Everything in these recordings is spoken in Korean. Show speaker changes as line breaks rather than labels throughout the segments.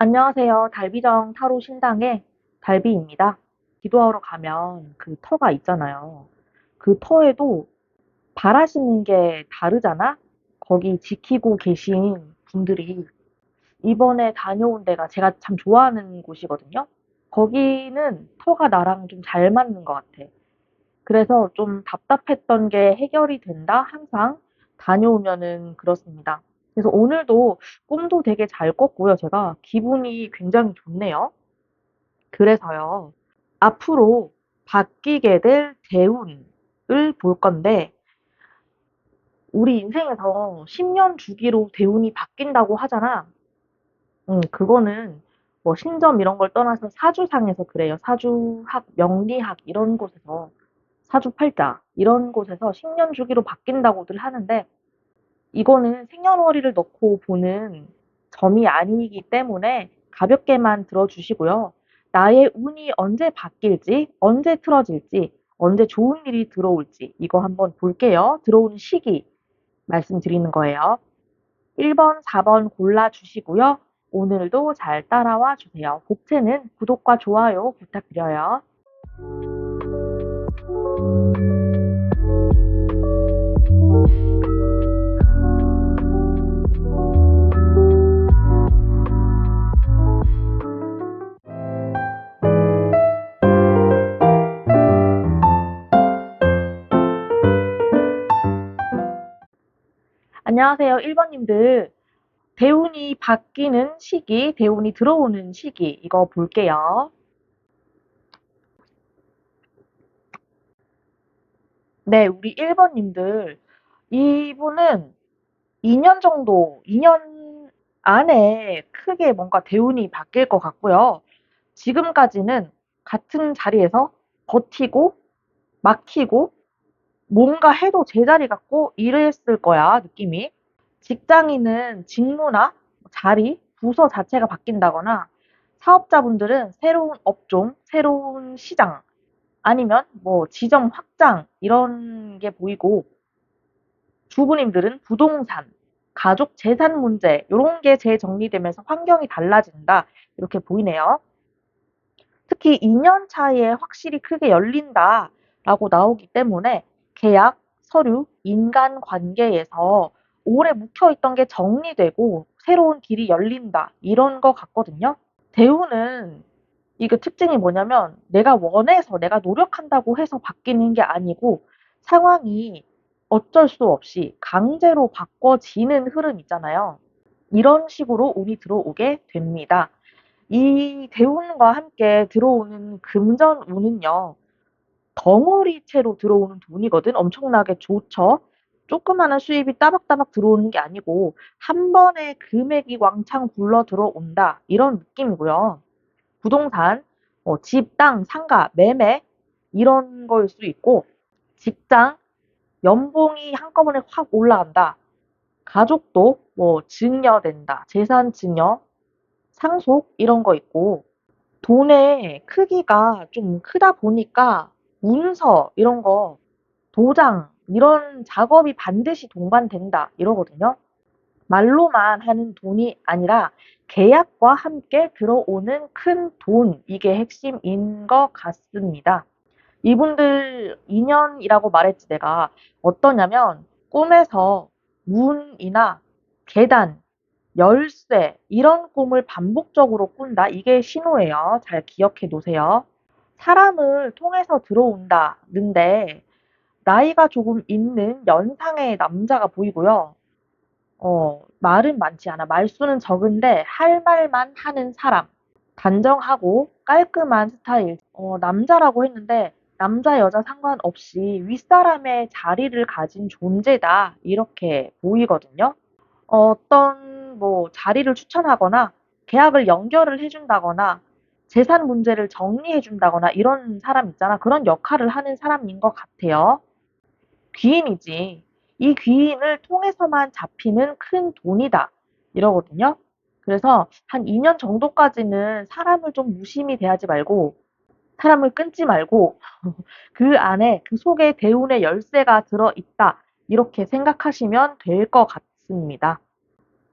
안녕하세요. 달비정 타로 신당의 달비입니다. 기도하러 가면 그 터가 있잖아요. 그 터에도 바라시는 게 다르잖아? 거기 지키고 계신 분들이 이번에 다녀온 데가 제가 참 좋아하는 곳이거든요. 거기는 터가 나랑 좀 잘 맞는 것 같아. 그래서 좀 답답했던 게 해결이 된다? 항상 다녀오면은 그렇습니다. 그래서 오늘도 꿈도 되게 잘 꿨고요. 제가 기분이 굉장히 좋네요. 그래서요. 앞으로 바뀌게 될 대운을 볼 건데, 우리 인생에서 10년 주기로 대운이 바뀐다고 하잖아. 그거는 뭐 신점 이런 걸 떠나서 사주상에서 그래요. 사주학, 명리학 이런 곳에서, 사주팔자 이런 곳에서 10년 주기로 바뀐다고들 하는데, 이거는 생년월일을 넣고 보는 점이 아니기 때문에 가볍게만 들어주시고요. 나의 운이 언제 바뀔지, 언제 틀어질지, 언제 좋은 일이 들어올지 이거 한번 볼게요. 들어오는 시기 말씀드리는 거예요. 1번, 4번 골라주시고요. 오늘도 잘 따라와 주세요. 복채는 구독과 좋아요 부탁드려요. 안녕하세요, 1번님들. 대운이 바뀌는 시기, 대운이 들어오는 시기, 이거 볼게요. 네, 우리 1번님들. 이분은 2년 정도, 2년 안에 크게 뭔가 대운이 바뀔 것 같고요. 지금까지는 같은 자리에서 버티고, 막히고, 뭔가 해도 제자리 같고 이랬을 거야, 느낌이. 직장인은 직무나 자리, 부서 자체가 바뀐다거나, 사업자분들은 새로운 업종, 새로운 시장, 아니면 뭐 지점 확장, 이런 게 보이고, 주부님들은 부동산, 가족 재산 문제, 요런 게 재정리되면서 환경이 달라진다. 이렇게 보이네요. 특히 2년 차이에 확실히 크게 열린다라고 나오기 때문에 계약, 서류, 인간관계에서 오래 묵혀있던 게 정리되고 새로운 길이 열린다. 이런 거 같거든요. 대우는 이게 특징이 뭐냐면 내가 원해서 내가 노력한다고 해서 바뀌는 게 아니고 상황이 어쩔 수 없이 강제로 바꿔지는 흐름 있잖아요. 이런 식으로 운이 들어오게 됩니다. 이 대운과 함께 들어오는 금전운은요, 덩어리채로 들어오는 돈이거든. 엄청나게 좋죠. 조그마한 수입이 따박따박 들어오는 게 아니고 한 번에 금액이 왕창 굴러 들어온다. 이런 느낌이고요. 부동산, 집, 땅, 상가, 매매 이런 거일 수 있고 직장, 연봉이 한꺼번에 확 올라간다. 가족도 뭐 증여된다. 재산 증여, 상속 이런 거 있고 돈의 크기가 좀 크다 보니까 문서 이런 거, 도장 이런 작업이 반드시 동반된다 이러거든요. 말로만 하는 돈이 아니라 계약과 함께 들어오는 큰 돈, 이게 핵심인 것 같습니다. 이분들 인연이라고 말했지 내가. 어떠냐면 꿈에서 문이나 계단, 열쇠 이런 꿈을 반복적으로 꾼다. 이게 신호예요. 잘 기억해 놓으세요. 사람을 통해서 들어온다는데 나이가 조금 있는 연상의 남자가 보이고요. 말은 많지 않아. 말수는 적은데 할 말만 하는 사람. 단정하고 깔끔한 스타일. 남자라고 했는데 남자 여자 상관없이 윗사람의 자리를 가진 존재다. 이렇게 보이거든요. 어떤 뭐 자리를 추천하거나 계약을 연결을 해준다거나 재산 문제를 정리해준다거나 이런 사람 있잖아. 그런 역할을 하는 사람인 것 같아요. 귀인이지. 이 귀인을 통해서만 잡히는 큰 돈이다. 이러거든요. 그래서 한 2년 정도까지는 사람을 좀 무심히 대하지 말고 사람을 끊지 말고 그 안에 그 속에 대운의 열쇠가 들어있다. 이렇게 생각하시면 될 것 같습니다.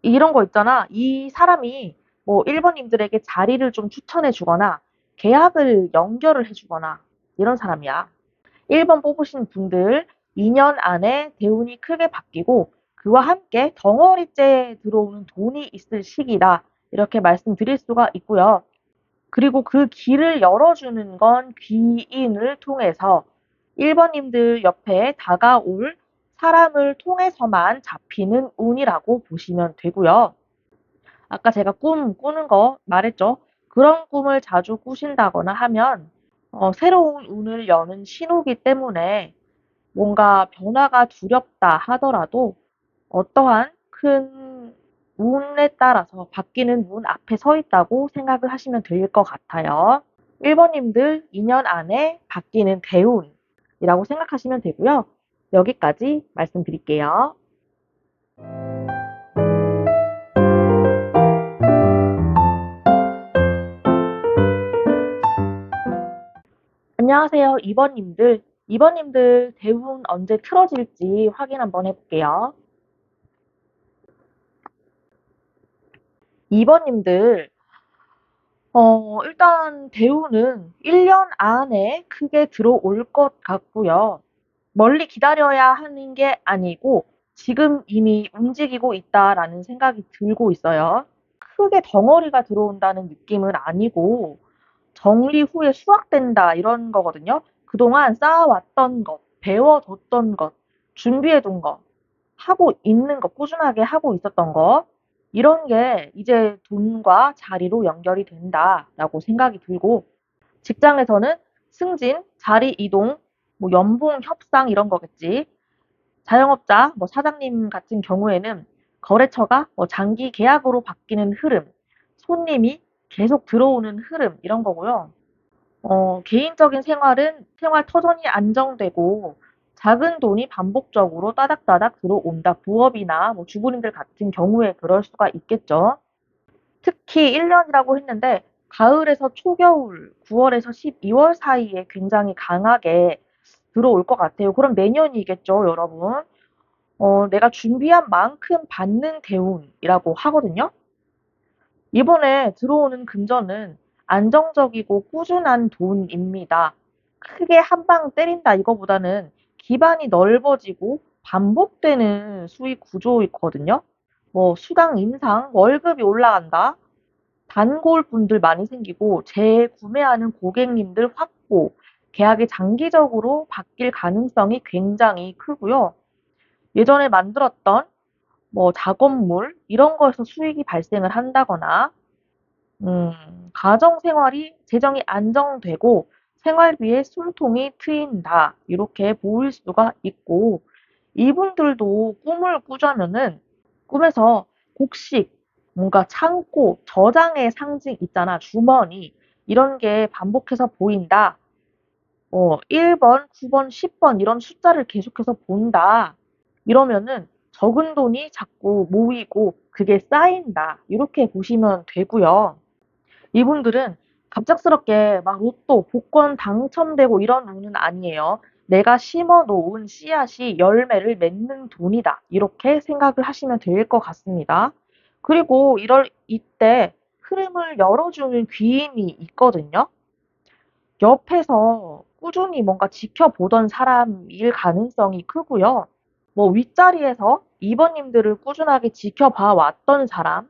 이런 거 있잖아. 이 사람이 뭐 1번님들에게 자리를 좀 추천해 주거나 계약을 연결을 해 주거나 이런 사람이야. 1번 뽑으신 분들 2년 안에 대운이 크게 바뀌고 그와 함께 덩어리째 들어오는 돈이 있을 시기다. 이렇게 말씀드릴 수가 있고요. 그리고 그 길을 열어주는 건 귀인을 통해서 1번님들 옆에 다가올 사람을 통해서만 잡히는 운이라고 보시면 되고요. 아까 제가 꿈 꾸는 거 말했죠. 그런 꿈을 자주 꾸신다거나 하면 새로운 운을 여는 신호기 때문에 뭔가 변화가 두렵다 하더라도 어떠한 큰 운에 따라서 바뀌는 문 앞에 서 있다고 생각을 하시면 될 것 같아요. 1번님들 2년 안에 바뀌는 대운이라고 생각하시면 되고요. 여기까지 말씀드릴게요. 안녕하세요, 2번님들. 2번님들 대운 언제 틀어질지 확인 한번 해볼게요. 2번님들, 일단 대우는 1년 안에 크게 들어올 것 같고요. 멀리 기다려야 하는 게 아니고 지금 이미 움직이고 있다라는 생각이 들고 있어요. 크게 덩어리가 들어온다는 느낌은 아니고 정리 후에 수확된다 이런 거거든요. 그동안 쌓아왔던 것, 배워뒀던 것, 준비해둔 것, 하고 있는 것, 꾸준하게 하고 있었던 것, 이런 게 이제 돈과 자리로 연결이 된다라고 생각이 들고, 직장에서는 승진, 자리 이동, 뭐 연봉 협상 이런 거겠지. 자영업자, 뭐 사장님 같은 경우에는 거래처가 뭐 장기 계약으로 바뀌는 흐름, 손님이 계속 들어오는 흐름 이런 거고요. 개인적인 생활 터전이 안정되고 작은 돈이 반복적으로 따닥따닥 들어온다. 부업이나 뭐 주부님들 같은 경우에 그럴 수가 있겠죠. 특히 1년이라고 했는데 가을에서 초겨울, 9월에서 12월 사이에 굉장히 강하게 들어올 것 같아요. 그럼 내년이겠죠, 여러분. 내가 준비한 만큼 받는 대운이라고 하거든요. 이번에 들어오는 금전은 안정적이고 꾸준한 돈입니다. 크게 한 방 때린다 이거보다는 기반이 넓어지고 반복되는 수익 구조이거든요. 뭐 수당 인상, 월급이 올라간다. 단골 분들 많이 생기고 재구매하는 고객님들 확보, 계약이 장기적으로 바뀔 가능성이 굉장히 크고요. 예전에 만들었던 뭐 작업물 이런 거에서 수익이 발생을 한다거나 가정 생활이 재정이 안정되고 생활비에 숨통이 트인다. 이렇게 보일 수가 있고 이분들도 꿈을 꾸자면은 꿈에서 곡식, 뭔가 창고, 저장의 상징 있잖아. 주머니. 이런 게 반복해서 보인다. 1번, 9번, 10번 이런 숫자를 계속해서 본다. 이러면은 적은 돈이 자꾸 모이고 그게 쌓인다. 이렇게 보시면 되고요. 이분들은 갑작스럽게 막 로또, 복권 당첨되고 이런 운은 아니에요. 내가 심어 놓은 씨앗이 열매를 맺는 돈이다. 이렇게 생각을 하시면 될 것 같습니다. 그리고 이때 흐름을 열어주는 귀인이 있거든요. 옆에서 꾸준히 뭔가 지켜보던 사람일 가능성이 크고요. 뭐 윗자리에서 2번님들을 꾸준하게 지켜봐 왔던 사람,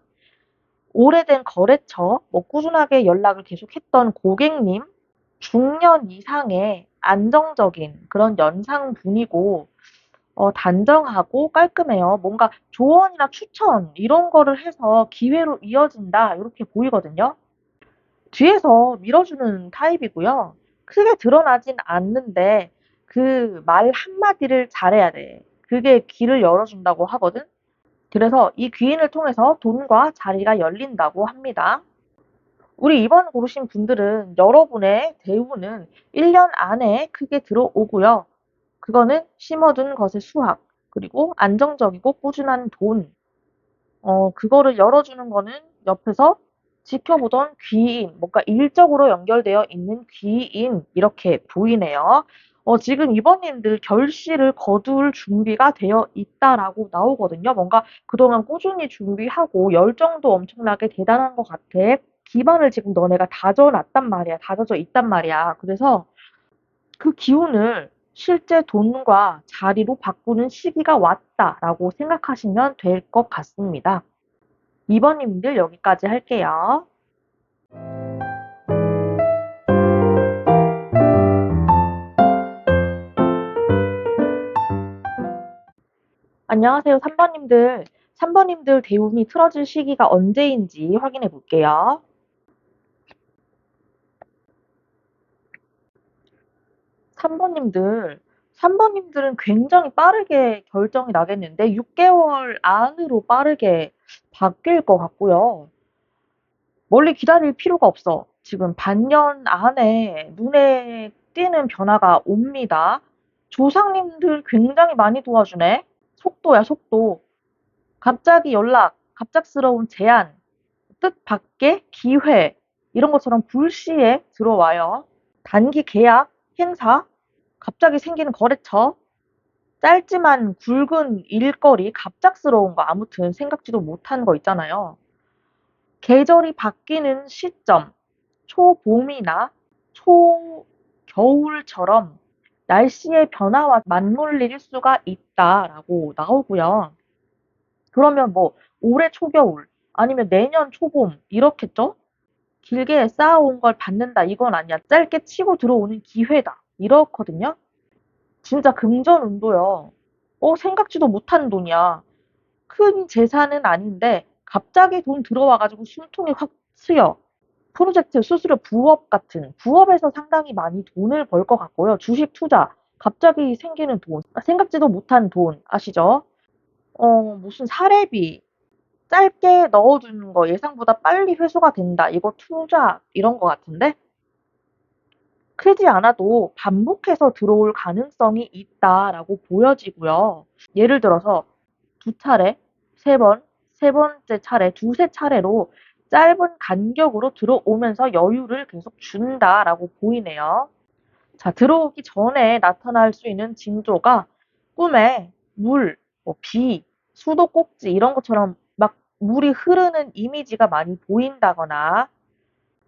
오래된 거래처, 뭐 꾸준하게 연락을 계속했던 고객님, 중년 이상의 안정적인 그런 연상분이고, 단정하고 깔끔해요. 뭔가 조언이나 추천, 이런 거를 해서 기회로 이어진다, 이렇게 보이거든요. 뒤에서 밀어주는 타입이고요. 크게 드러나진 않는데, 그 말 한마디를 잘해야 돼. 그게 길을 열어준다고 하거든. 그래서 이 귀인을 통해서 돈과 자리가 열린다고 합니다. 우리 이번 고르신 분들은 여러분의 대우는 1년 안에 크게 들어오고요. 그거는 심어둔 것의 수확, 그리고 안정적이고 꾸준한 돈, 그거를 열어주는 거는 옆에서 지켜보던 귀인, 뭔가 일적으로 연결되어 있는 귀인, 이렇게 보이네요. 지금 이번님들 결실을 거둘 준비가 되어 있다라고 나오거든요. 뭔가 그동안 꾸준히 준비하고 열정도 엄청나게 대단한 것 같아. 기반을 지금 너네가 다져놨단 말이야. 다져져 있단 말이야. 그래서 그 기운을 실제 돈과 자리로 바꾸는 시기가 왔다라고 생각하시면 될 것 같습니다. 이번님들 여기까지 할게요. 안녕하세요, 3번님들. 3번님들 대운이 틀어질 시기가 언제인지 확인해 볼게요. 3번님들은 굉장히 빠르게 결정이 나겠는데 6개월 안으로 빠르게 바뀔 것 같고요. 멀리 기다릴 필요가 없어. 지금 반년 안에 눈에 띄는 변화가 옵니다. 조상님들 굉장히 많이 도와주네. 속도야, 속도. 갑자기 연락, 갑작스러운 제안, 뜻밖의 기회, 이런 것처럼 불시에 들어와요. 단기 계약, 행사, 갑자기 생기는 거래처, 짧지만 굵은 일거리, 갑작스러운 거, 아무튼 생각지도 못한 거 있잖아요. 계절이 바뀌는 시점, 초봄이나 초겨울처럼 날씨의 변화와 맞물릴 수가 있다라고 나오고요. 그러면 뭐 올해 초겨울 아니면 내년 초봄 이렇겠죠? 길게 쌓아온 걸 받는다 이건 아니야. 짧게 치고 들어오는 기회다. 이렇거든요. 진짜 금전운도요. 생각지도 못한 돈이야. 큰 재산은 아닌데 갑자기 돈 들어와가지고 숨통이 확 트여. 프로젝트, 수수료, 부업 같은 부업에서 상당히 많이 돈을 벌 것 같고요. 주식 투자, 갑자기 생기는 돈, 생각지도 못한 돈 아시죠? 무슨 사례비, 짧게 넣어두는 거 예상보다 빨리 회수가 된다. 이거 투자 이런 거 같은데 크지 않아도 반복해서 들어올 가능성이 있다라고 보여지고요. 예를 들어서 두 차례, 세 번, 세 번째 차례, 두세 차례로 짧은 간격으로 들어오면서 여유를 계속 준다라고 보이네요. 자, 들어오기 전에 나타날 수 있는 징조가 꿈에 물, 뭐 비, 수도꼭지 이런 것처럼 막 물이 흐르는 이미지가 많이 보인다거나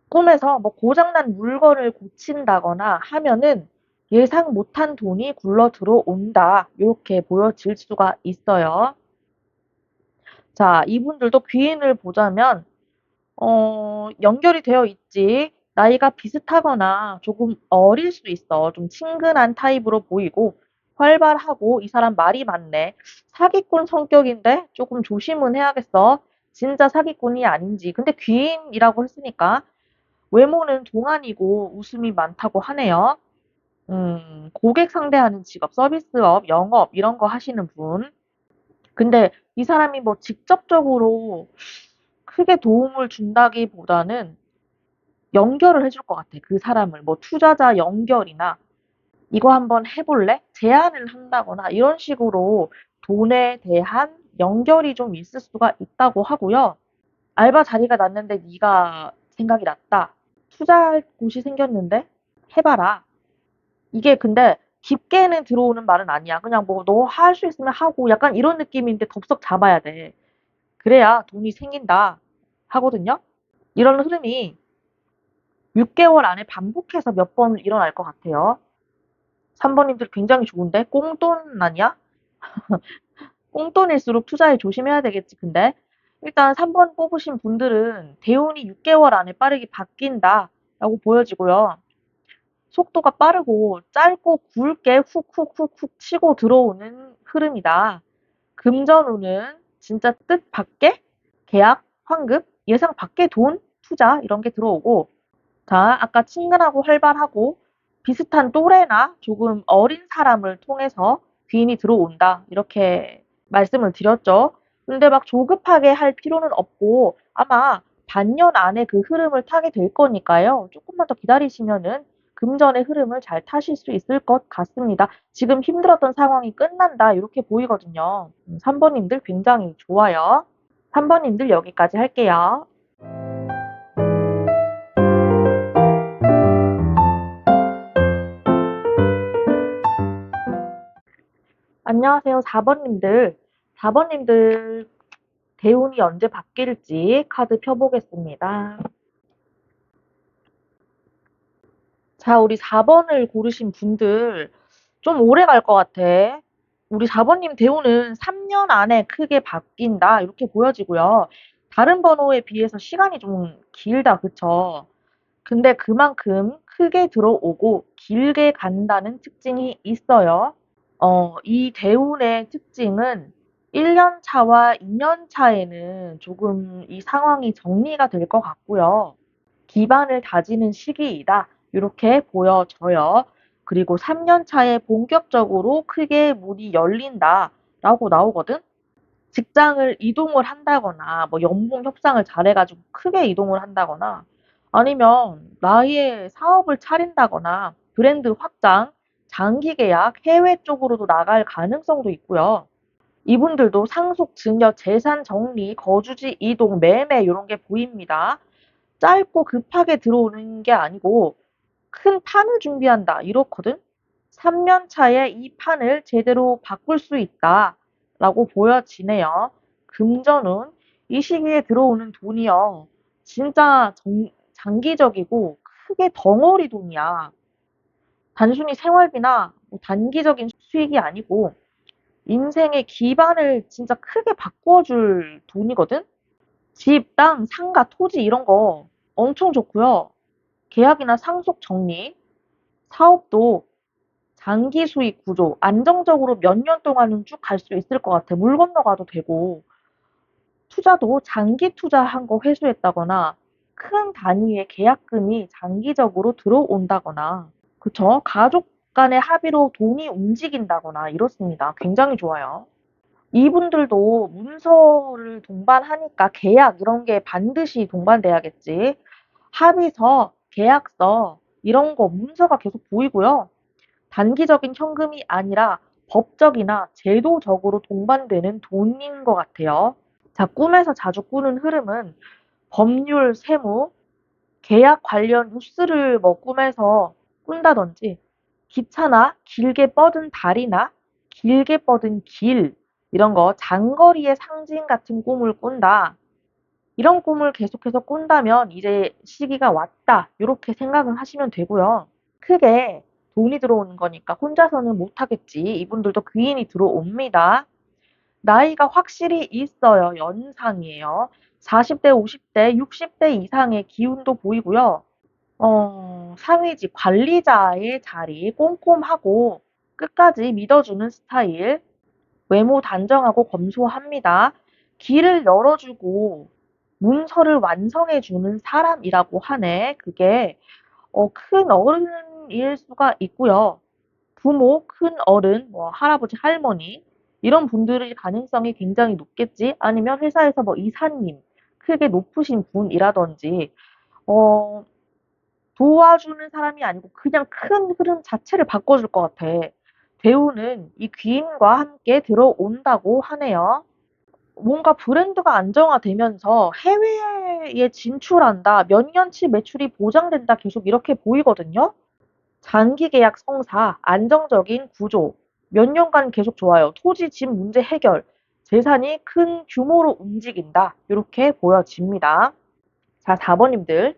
꿈에서 뭐 고장난 물건을 고친다거나 하면은 예상 못한 돈이 굴러 들어온다. 이렇게 보여질 수가 있어요. 자, 이분들도 귀인을 보자면 연결이 되어 있지. 나이가 비슷하거나 조금 어릴 수 있어. 좀 친근한 타입으로 보이고 활발하고 이 사람 말이 많네. 사기꾼 성격인데 조금 조심은 해야겠어. 진짜 사기꾼이 아닌지. 근데 귀인이라고 했으니까 외모는 동안이고 웃음이 많다고 하네요. 고객 상대하는 직업, 서비스업, 영업 이런 거 하시는 분. 근데 이 사람이 뭐 직접적으로 크게 도움을 준다기보다는 연결을 해줄 것 같아. 그 사람을 뭐 투자자 연결이나 이거 한번 해볼래? 제안을 한다거나 이런 식으로 돈에 대한 연결이 좀 있을 수가 있다고 하고요. 알바 자리가 났는데 네가 생각이 났다. 투자할 곳이 생겼는데 해봐라. 이게 근데 깊게는 들어오는 말은 아니야. 그냥 뭐 너 할 수 있으면 하고 약간 이런 느낌인데 덥석 잡아야 돼. 그래야 돈이 생긴다 하거든요. 이런 흐름이 6개월 안에 반복해서 몇 번 일어날 것 같아요. 3번님들 굉장히 좋은데 꽁돈 아니야? 꽁돈일수록 투자에 조심해야 되겠지, 근데. 일단 3번 뽑으신 분들은 대운이 6개월 안에 빠르게 바뀐다라고 보여지고요. 속도가 빠르고 짧고 굵게 훅훅훅훅 치고 들어오는 흐름이다. 금전운은 진짜 뜻밖의 계약, 환급, 예상 밖의 돈, 투자 이런 게 들어오고 자, 아까 친근하고 활발하고 비슷한 또래나 조금 어린 사람을 통해서 귀인이 들어온다. 이렇게 말씀을 드렸죠. 근데 막 조급하게 할 필요는 없고 아마 반년 안에 그 흐름을 타게 될 거니까요. 조금만 더 기다리시면은 금전의 흐름을 잘 타실 수 있을 것 같습니다. 지금 힘들었던 상황이 끝난다. 이렇게 보이거든요. 3번님들 굉장히 좋아요. 3번님들 여기까지 할게요. 안녕하세요, 4번님들. 4번님들 대운이 언제 바뀔지 카드 펴보겠습니다. 자, 우리 4번을 고르신 분들 좀 오래 갈 것 같아. 우리 4번님 대운은 3년 안에 크게 바뀐다. 이렇게 보여지고요. 다른 번호에 비해서 시간이 좀 길다. 그쵸? 근데 그만큼 크게 들어오고 길게 간다는 특징이 있어요. 이 대운의 특징은 1년 차와 2년 차에는 조금 이 상황이 정리가 될 것 같고요. 기반을 다지는 시기이다. 이렇게 보여져요. 그리고 3년 차에 본격적으로 크게 문이 열린다. 라고 나오거든? 직장을 이동을 한다거나, 뭐 연봉 협상을 잘해가지고 크게 이동을 한다거나, 아니면 나의 사업을 차린다거나, 브랜드 확장, 장기 계약, 해외 쪽으로도 나갈 가능성도 있고요. 이분들도 상속, 증여, 재산 정리, 거주지 이동, 매매 이런 게 보입니다. 짧고 급하게 들어오는 게 아니고 큰 판을 준비한다 이렇거든. 3년 차에 이 판을 제대로 바꿀 수 있다라고 보여지네요. 금전은 이 시기에 들어오는 돈이요. 진짜 장기적이고 크게 덩어리 돈이야. 단순히 생활비나 뭐 단기적인 수익이 아니고 인생의 기반을 진짜 크게 바꿔줄 돈이거든. 집, 땅, 상가, 토지 이런 거 엄청 좋고요. 계약이나 상속 정리, 사업도 장기 수익 구조, 안정적으로 몇 년 동안은 쭉 갈 수 있을 것 같아. 물 건너가도 되고, 투자도 장기 투자한 거 회수했다거나, 큰 단위의 계약금이 장기적으로 들어온다거나, 그쵸? 가족 간의 합의로 돈이 움직인다거나 이렇습니다. 굉장히 좋아요. 이분들도 문서를 동반하니까 계약 이런 게 반드시 동반돼야겠지. 합의서, 계약서 이런 거 문서가 계속 보이고요. 단기적인 현금이 아니라 법적이나 제도적으로 동반되는 돈인 것 같아요. 자, 꿈에서 자주 꾸는 흐름은 법률, 세무, 계약 관련 뉴스를 뭐 꿈에서 꾼다든지 기차나 길게 뻗은 다리나 길게 뻗은 길 이런 거 장거리의 상징 같은 꿈을 꾼다. 이런 꿈을 계속해서 꾼다면 이제 시기가 왔다. 이렇게 생각을 하시면 되고요. 크게 돈이 들어오는 거니까 혼자서는 못하겠지. 이분들도 귀인이 들어옵니다. 나이가 확실히 있어요. 연상이에요. 40대, 50대, 60대 이상의 기운도 보이고요. 상위직 관리자의 자리 꼼꼼하고 끝까지 믿어주는 스타일. 외모 단정하고 검소합니다. 길을 열어주고 문서를 완성해주는 사람이라고 하네. 그게 큰 어른일 수가 있고요. 부모, 큰 어른, 뭐 할아버지, 할머니 이런 분들의 가능성이 굉장히 높겠지. 아니면 회사에서 뭐 이사님, 크게 높으신 분이라든지 어, 도와주는 사람이 아니고 그냥 큰 흐름 자체를 바꿔줄 것 같아. 배우는 이 귀인과 함께 들어온다고 하네요. 뭔가 브랜드가 안정화되면서 해외에 진출한다, 몇 년치 매출이 보장된다, 계속 이렇게 보이거든요. 장기 계약 성사, 안정적인 구조, 몇 년간 계속 좋아요. 토지, 집 문제 해결, 재산이 큰 규모로 움직인다. 이렇게 보여집니다. 자, 4번님들.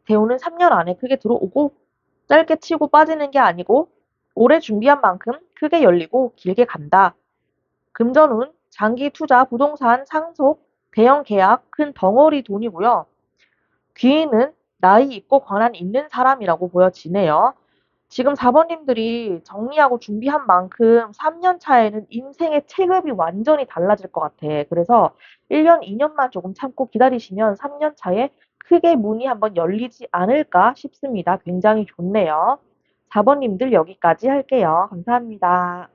대우는 3년 안에 크게 들어오고 짧게 치고 빠지는 게 아니고 오래 준비한 만큼 크게 열리고 길게 간다. 금전운, 장기 투자, 부동산, 상속, 대형 계약, 큰 덩어리 돈이고요. 귀인은 나이 있고 권한 있는 사람이라고 보여지네요. 지금 4번님들이 정리하고 준비한 만큼 3년 차에는 인생의 체급이 완전히 달라질 것 같아. 그래서 1년, 2년만 조금 참고 기다리시면 3년 차에 크게 문이 한번 열리지 않을까 싶습니다. 굉장히 좋네요. 4번님들 여기까지 할게요. 감사합니다.